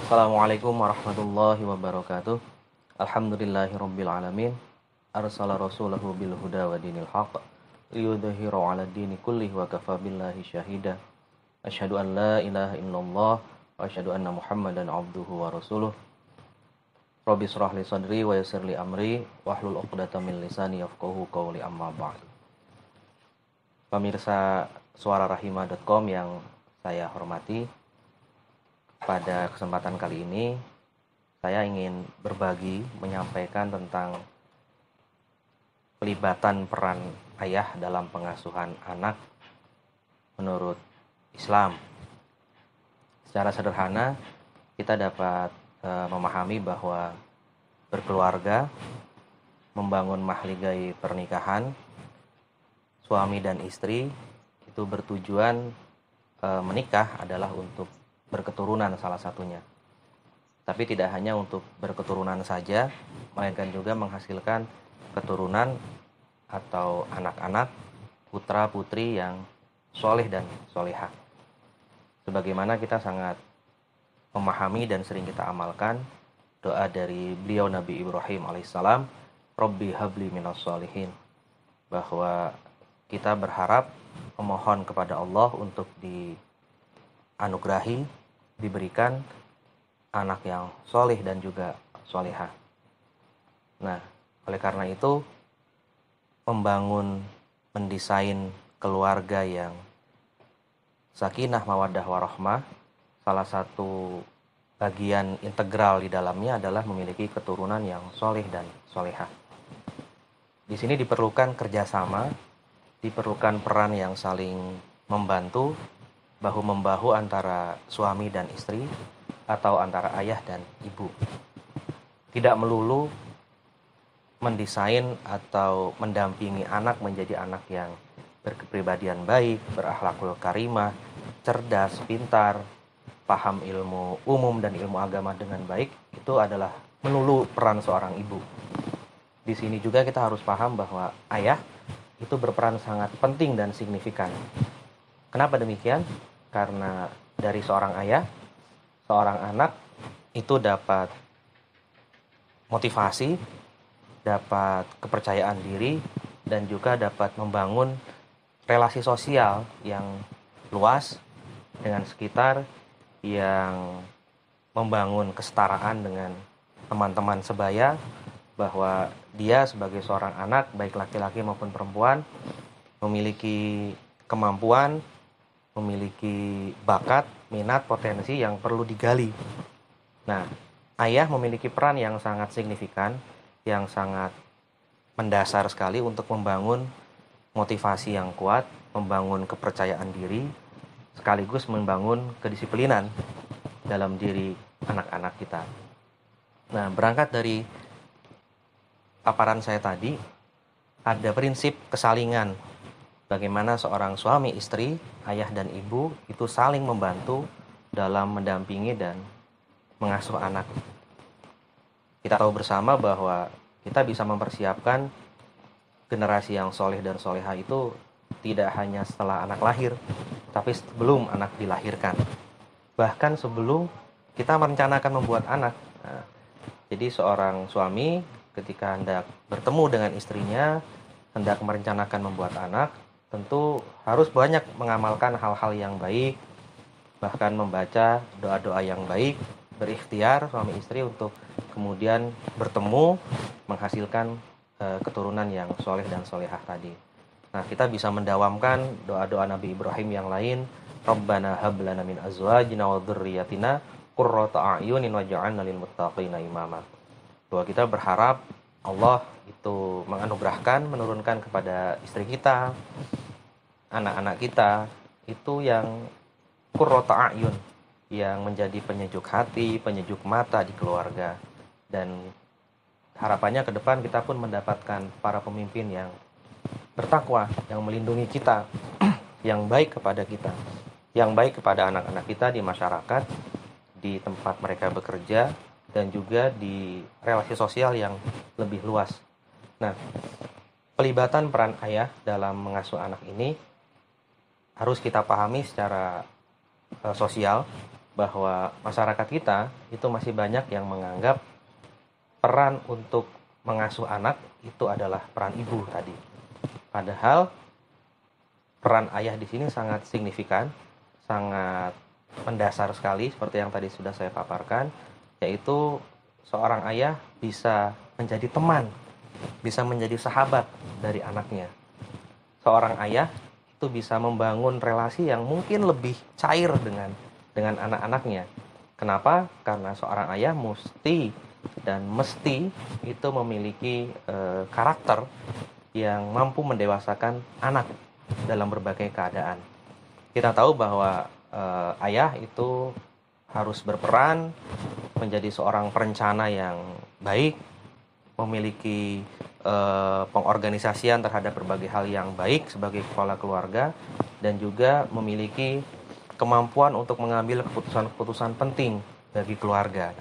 Assalamualaikum warahmatullahi wabarakatuh. Alhamdulillahirabbil alamin. Arsala rasulahu bil huda wa dinil haqq liyudhhirahu 'ala dini kullih wa kafa billahi syahida. Asyhadu an la ilaha illallah wa asyhadu anna Muhammadan 'abduhu wa rasuluh. Rabbi shrah li sadri wa yassir li amri wahlul 'uqdatam min lisani yafqahu qawli amma ba'd. Pemirsa suararahimah.com yang saya hormati, pada kesempatan kali ini saya ingin berbagi menyampaikan tentang pelibatan peran ayah dalam pengasuhan anak menurut Islam. Secara sederhana kita dapat memahami bahwa berkeluarga, membangun mahligai pernikahan, suami dan istri itu bertujuan menikah adalah untuk berketurunan salah satunya. Tapi tidak hanya untuk berketurunan saja, melainkan juga menghasilkan keturunan atau anak-anak, putra-putri yang soleh dan solehah. Sebagaimana kita sangat memahami dan sering kita amalkan doa dari beliau Nabi Ibrahim alaihissalam, Rabbi habli minas sholihin, bahwa kita berharap memohon kepada Allah untuk dianugerahi, diberikan anak yang soleh dan juga solehah. Nah, oleh karena itu membangun, mendesain keluarga yang sakinah, mawaddah, warahmah, salah satu bagian integral di dalamnya adalah memiliki keturunan yang soleh dan solehah. Di sini diperlukan kerjasama, diperlukan peran yang saling membantu, bahu-membahu antara suami dan istri atau antara ayah dan ibu. Tidak melulu mendesain atau mendampingi anak menjadi anak yang berkepribadian baik, berakhlakul karimah, cerdas, pintar, paham ilmu umum dan ilmu agama dengan baik, itu adalah melulu peran seorang ibu. Di sini juga kita harus paham bahwa ayah itu berperan sangat penting dan signifikan. Kenapa demikian? Karena dari seorang ayah, seorang anak itu dapat motivasi, dapat kepercayaan diri, dan juga dapat membangun relasi sosial yang luas dengan sekitar, yang membangun kesetaraan dengan teman-teman sebaya, bahwa dia sebagai seorang anak, baik laki-laki maupun perempuan, memiliki kemampuan, memiliki bakat, minat, potensi yang perlu digali. Nah, ayah memiliki peran yang sangat signifikan, yang sangat mendasar sekali untuk membangun motivasi yang kuat, membangun kepercayaan diri, sekaligus membangun kedisiplinan dalam diri anak-anak kita. Nah, berangkat dari paparan saya tadi, ada prinsip kesalingan. Bagaimana seorang suami istri, ayah dan ibu itu saling membantu dalam mendampingi dan mengasuh anak. Kita tahu bersama bahwa kita bisa mempersiapkan generasi yang soleh dan soleha itu tidak hanya setelah anak lahir, tapi sebelum anak dilahirkan. Bahkan sebelum kita merencanakan membuat anak. Nah, jadi seorang suami ketika hendak bertemu dengan istrinya, hendak merencanakan membuat anak, tentu harus banyak mengamalkan hal-hal yang baik, bahkan membaca doa-doa yang baik, berikhtiar suami istri untuk kemudian bertemu, menghasilkan keturunan yang soleh dan solehah tadi. Nah, kita bisa mendawamkan doa-doa Nabi Ibrahim yang lain, Rabbana hab lana min azwajina wa dzurriyyatina qurrata a'yunin waj'alna lil muttaqina imama. Bahwa kita berharap Allah itu menganugerahkan, menurunkan kepada istri kita, anak-anak kita itu yang qurrata a'yun, yang menjadi penyejuk hati, penyejuk mata di keluarga. Dan harapannya ke depan kita pun mendapatkan para pemimpin yang bertakwa, yang melindungi kita, yang baik kepada kita, yang baik kepada anak-anak kita di masyarakat, di tempat mereka bekerja, dan juga di relasi sosial yang lebih luas. Nah, pelibatan peran ayah dalam mengasuh anak ini harus kita pahami secara sosial, bahwa masyarakat kita itu masih banyak yang menganggap peran untuk mengasuh anak itu adalah peran ibu tadi. Padahal peran ayah di sini sangat signifikan, sangat mendasar sekali seperti yang tadi sudah saya paparkan, yaitu seorang ayah bisa menjadi teman, bisa menjadi sahabat dari anaknya. Seorang ayah itu bisa membangun relasi yang mungkin lebih cair dengan anak-anaknya. Kenapa? Karena seorang ayah mesti itu memiliki karakter yang mampu mendewasakan anak dalam berbagai keadaan. Kita tahu bahwa ayah itu harus berperan menjadi seorang perencana yang baik, memiliki pengorganisasian terhadap berbagai hal yang baik sebagai kepala keluarga, dan juga memiliki kemampuan untuk mengambil keputusan-keputusan penting bagi keluarga.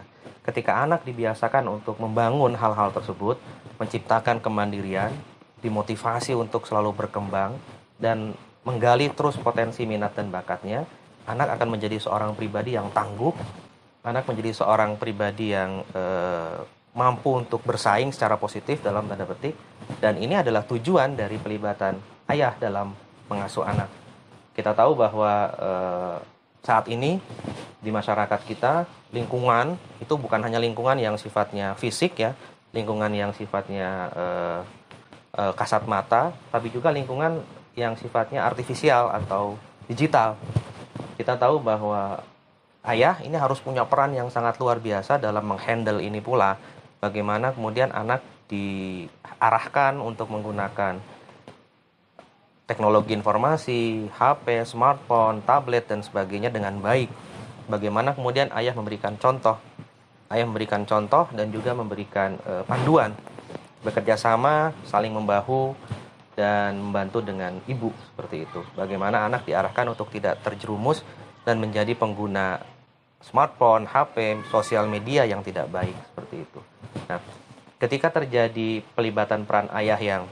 Ketika anak dibiasakan untuk membangun hal-hal tersebut, menciptakan kemandirian, dimotivasi untuk selalu berkembang, dan menggali terus potensi minat dan bakatnya, anak akan menjadi seorang pribadi yang tangguh, anak menjadi seorang pribadi yang mampu untuk bersaing secara positif dalam tanda petik, dan ini adalah tujuan dari pelibatan ayah dalam mengasuh anak. Kita tahu bahwa saat ini di masyarakat kita, lingkungan itu bukan hanya lingkungan yang sifatnya fisik ya, lingkungan yang sifatnya kasat mata, tapi juga lingkungan yang sifatnya artifisial atau digital. Kita tahu bahwa ayah ini harus punya peran yang sangat luar biasa dalam menghandle ini pula. Bagaimana kemudian anak diarahkan untuk menggunakan teknologi informasi, HP, smartphone, tablet, dan sebagainya dengan baik. Bagaimana kemudian ayah memberikan contoh. Ayah memberikan contoh dan juga memberikan panduan. Bekerja sama, saling membahu, dan membantu dengan ibu, seperti itu. Bagaimana anak diarahkan untuk tidak terjerumus dan menjadi pengguna smartphone, HP, sosial media yang tidak baik, seperti itu. Nah, ketika terjadi pelibatan peran ayah yang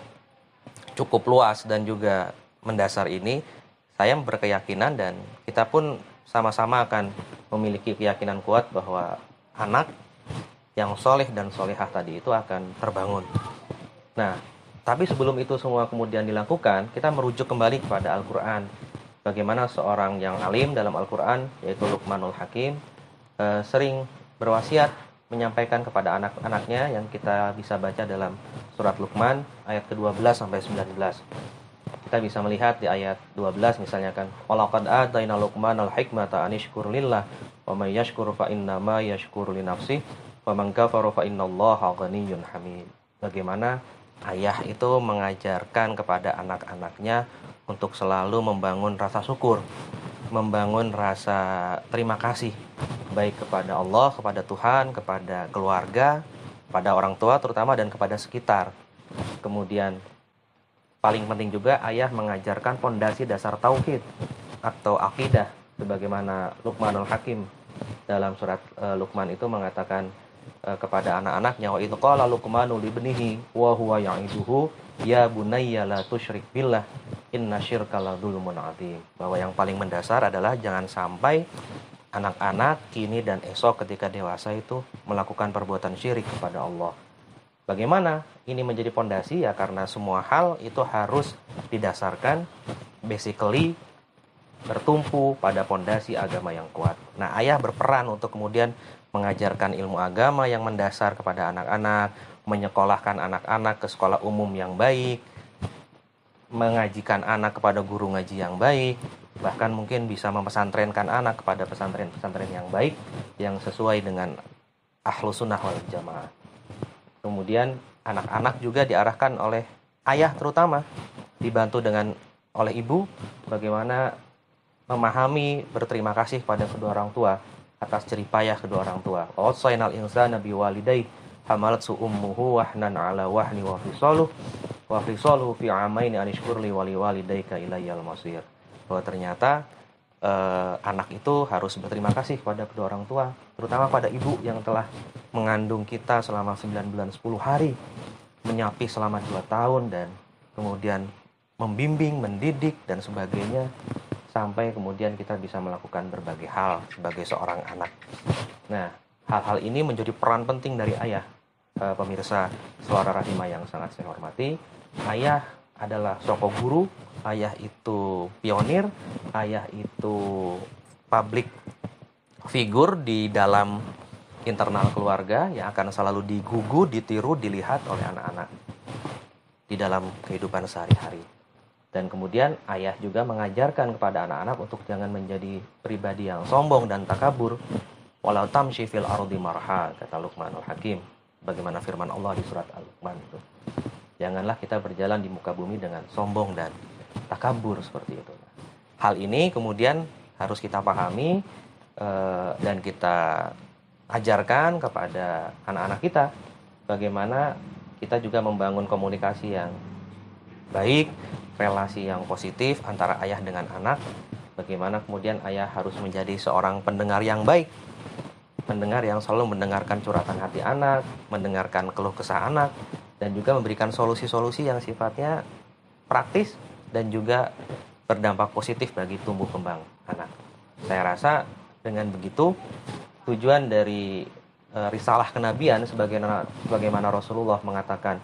cukup luas dan juga mendasar ini, saya berkeyakinan dan kita pun sama-sama akan memiliki keyakinan kuat bahwa anak yang soleh dan solehah tadi itu akan terbangun. Nah, tapi sebelum itu semua kemudian dilakukan, kita merujuk kembali kepada Al-Quran. Bagaimana seorang yang alim dalam Al-Quran, yaitu Luqmanul Hakim, sering berwasiat menyampaikan kepada anak-anaknya yang kita bisa baca dalam surat Luqman ayat ke-12 sampai 19. Kita bisa melihat di ayat 12 misalnya kan, walaqad ataina Luqmanal hikmata anishkur lillah wa may yashkur fa innama yashkuru li nafsihi wa man kafara fa innallaha ghaniyyun hamid. Bagaimana ayah itu mengajarkan kepada anak-anaknya untuk selalu membangun rasa syukur, membangun rasa terima kasih, baik kepada Allah, kepada Tuhan, kepada keluarga, pada orang tua terutama, dan kepada sekitar. Kemudian paling penting juga ayah mengajarkan pondasi dasar tauhid atau akidah, sebagaimana Luqmanul Hakim dalam surat Luqman itu mengatakan kepada anak-anaknya, wa idz qala Luqmanu libnihi wa huwa ya'iduhu ya bunayya la tusyrik billah inna syirka la dzulmun adzim. Bahwa yang paling mendasar adalah jangan sampai anak-anak kini dan esok ketika dewasa itu melakukan perbuatan syirik kepada Allah. Bagaimana ini menjadi pondasi? Ya karena semua hal itu harus didasarkan basically bertumpu pada pondasi agama yang kuat. Nah, ayah berperan untuk kemudian mengajarkan ilmu agama yang mendasar kepada anak-anak, menyekolahkan anak-anak ke sekolah umum yang baik, mengajikan anak kepada guru ngaji yang baik, bahkan mungkin bisa mempesantrenkan anak kepada pesantren-pesantren yang baik, yang sesuai dengan ahlus sunnah wal jamaah. Kemudian anak-anak juga diarahkan oleh ayah terutama, dibantu oleh ibu, bagaimana memahami berterima kasih pada kedua orang tua atas jerih payah kedua orang tua. Wassaynal insana biwalidayhi hamalathu ummuhu wahnan ala wahni wa fisaluhu fi amaini anishkurli waliwalidayka ilayyal masir. Bahwa ternyata anak itu harus berterima kasih kepada kedua orang tua, terutama pada ibu yang telah mengandung kita selama 9 bulan 10 hari, menyapi selama 2 tahun, dan kemudian membimbing, mendidik, dan sebagainya sampai kemudian kita bisa melakukan berbagai hal sebagai seorang anak. Nah, hal-hal ini menjadi peran penting dari ayah. Pemirsa Suara Rahimah yang sangat saya hormati, ayah adalah sosok guru, ayah itu pionir, ayah itu public figure di dalam internal keluarga yang akan selalu digugu, ditiru, dilihat oleh anak-anak di dalam kehidupan sehari-hari. Dan kemudian ayah juga mengajarkan kepada anak-anak untuk jangan menjadi pribadi yang sombong dan takabur. Walau tamshi fil ardi marha, kata Luqmanul Hakim. Bagaimana firman Allah di surat Al-Luqman itu. Janganlah kita berjalan di muka bumi dengan sombong dan takabur seperti itu. Hal ini kemudian harus kita pahami dan kita ajarkan kepada anak-anak kita. Bagaimana kita juga membangun komunikasi yang baik, relasi yang positif antara ayah dengan anak. Bagaimana kemudian ayah harus menjadi seorang pendengar yang baik, pendengar yang selalu mendengarkan curhatan hati anak, mendengarkan keluh kesah anak, dan juga memberikan solusi-solusi yang sifatnya praktis dan juga berdampak positif bagi tumbuh kembang anak. Saya rasa dengan begitu tujuan dari risalah kenabian sebagaimana Rasulullah mengatakan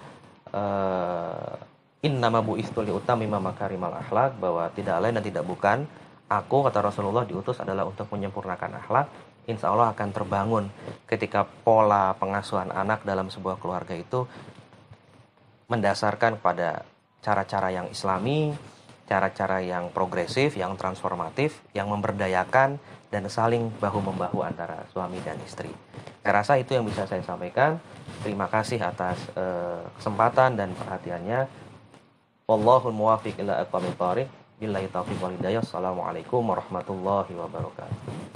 innama bu'istu liutammima makarimal akhlak, bahwa tidak lain dan tidak bukan aku, kata Rasulullah, diutus adalah untuk menyempurnakan akhlak. Insya Allah akan terbangun ketika pola pengasuhan anak dalam sebuah keluarga itu mendasarkan pada cara-cara yang islami, cara-cara yang progresif, yang transformatif, yang memberdayakan dan saling bahu-membahu antara suami dan istri. Saya rasa itu yang bisa saya sampaikan. Terima kasih atas kesempatan dan perhatiannya. Wallahul muwaffiq ila aqwamit thoriq. Billahi taufiq wal hidayah. Assalamualaikum warahmatullahi wabarakatuh.